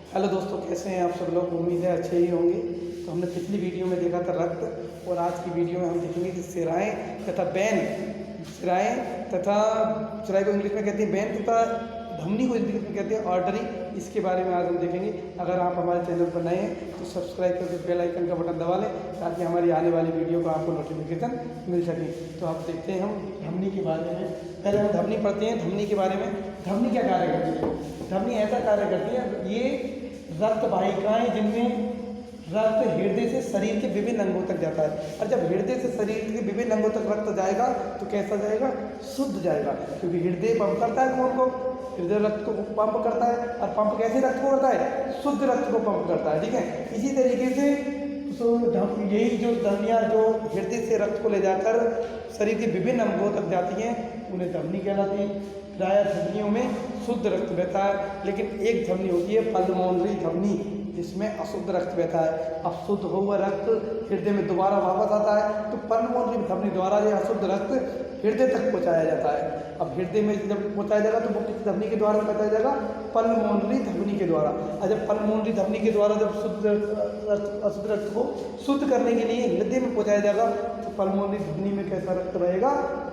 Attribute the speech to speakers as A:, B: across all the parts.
A: Hello दोस्तों, कैसे हैं आप सब लोग। उम्मीद है अच्छे ही होंगे। तो हमने पिछली वीडियो में देखा था रक्त, और आज की वीडियो में हम देखेंगे कि सिराएँ तथा बैन। सिराएँ तथा सिराएँ को इंग्लिश में कहते हैं बैन, तथा धमनी को इंग्लिश में कहते हैं आर्टरी। इसके बारे में आज हम देखेंगे। अगर आप हमारे चैनल पर नए हैं तो सब्सक्राइब करके बेल आइकन का बटन दबा लें, ताकि हमारी आने वाली वीडियो का आपको नोटिफिकेशन मिल सके। तो आप देखते हैं हम धमनी के बारे में। पहले हम धमनी पढ़ते हैं। धमनी के बारे में, धमनी क्या कार्य करती है। धमनी ऐसा कार्य करती है, ये रक्त वाहिकाएं जिनमें रक्त हृदय से शरीर के विभिन्न अंगों तक जाता है। और जब हृदय से शरीर के विभिन्न अंगों तक रक्त जाएगा तो कैसा जाएगा, शुद्ध जाएगा। क्योंकि हृदय पंप करता है कौन को, हृदय रक्त को पंप करता है। और पंप कैसे रक्त को करता है, शुद्ध रक्त को पंप करता है। ठीक है, इसी तरीके से यही जो धमनियाँ जो हृदय से रक्त को ले जाकर शरीर के विभिन्न अंगों तक जाती हैं, उन्हें धमनी कहलाती हैं। प्रायः धमनियों में शुद्ध रक्त बहता है, लेकिन एक धमनी होती है पल्मोनरी धमनी, जिसमें अशुद्ध रक्त बहता है। अब शुद्ध हुआ रक्त हृदय में दोबारा वापस आता है, तो पल्मोनरी धमनी द्वारा यह अशुद्ध रक्त हृदय तक पहुंचाया जाता है। अब हृदय में जब पहुंचाया जाएगा तो वो किस धमनी के द्वारा पहुंचाया जाएगा, पल्मोनरी धमनी के द्वारा। और जब पल्मोनरी धमनी के द्वारा जब अशुद्ध रक्त को शुद्ध करने के लिए हृदय में पहुंचाया जाएगा, तो पल्मोनरी धमनी में कैसा रक्त रहेगा,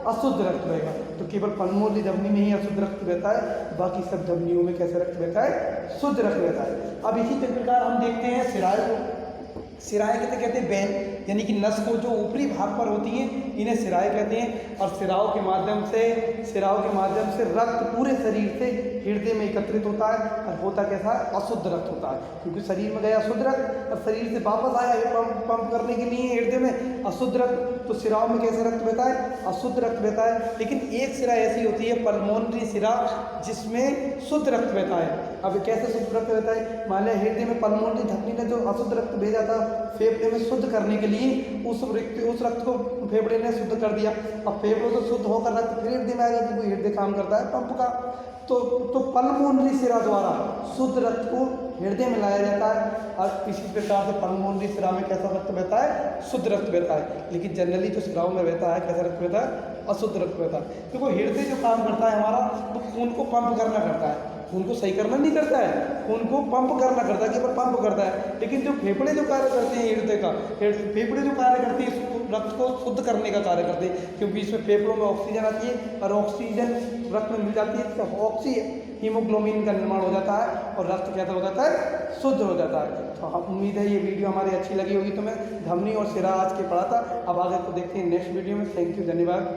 A: अशुद्ध रक्त रहेगा। तो केवल पल्मोनरी धमनी में ही अशुद्ध रक्त बहता है, बाकी सब धमनियों में कैसा रक्त बहता है, शुद्ध रक्त बहता है। अब इसी प्रकार हम देखते हैं सिराएँ को। सिराएँ किसे कहते हैं, बैन, यानी कि नस को जो ऊपरी भाग पर होती हैं, इन्हें सिराएँ कहते हैं। और सिराओं के माध्यम से रक्त पूरे शरीर से हृदय में एकत्रित होता है। और होता कैसा है, अशुद्ध रक्त होता है। क्योंकि शरीर में गया शुद्ध रक्त और शरीर से वापस आया है पंप करने के लिए हृदय में अशुद्ध रक्त, तो सिराओं में कैसे रक्त बहता है, अशुद्ध रक्त बहता है। लेकिन एक सिरा ऐसी होती है पल्मोनरी सिरा, जिसमें शुद्ध रक्त बहता है। अब कैसे शुद्ध रक्त बहता है, मान लिया हृदय में पल्मोनरी धमनी ने जो अशुद्ध रक्त भेजा था फेफड़े में शुद्ध करने के लिए, उस रक्त को फेफड़े ने शुद्ध कर दिया। अब फेफड़ों से शुद्ध होकर रक्त फिर हृदय में आएगा, क्योंकि हृदय काम करता है पंप का। तो पल्मोनरी सिरा द्वारा शुद्ध रक्त को हृदय में लाया जाता है। और इसी प्रकार से पल्मोनरी सिरा में कैसा रक्त बहता है, शुद्ध रक्त बहता है। लेकिन जनरली जो सिराओं में बहता है, कैसा रक्त बहता है, अशुद्ध रक्त बहता है। देखो हृदय जो काम करता है हमारा, वो खून को पंप करना करता है। खून को सही करना नहीं करता है, खून को पंप करना करता है, केवल पंप करता है। लेकिन जो फेफड़े जो कार्य करते हैं हृदय का, फेफड़े जो कार्य करते हैं रक्त को शुद्ध करने का कार्य करते हैं। क्योंकि इसमें फेफड़ों में ऑक्सीजन आती है, और ऑक्सीजन रक्त में मिल जाती है, तो हीमोग्लोबिन का निर्माण हो जाता है, और रक्त कैसा हो जाता है, शुद्ध हो जाता है। तो उम्मीद है ये वीडियो हमारी अच्छी लगी होगी। तो मैं धमनी और सिरा आज के पढ़ा था। अब आगे को देखते हैं नेक्स्ट वीडियो में। थैंक यू, धन्यवाद।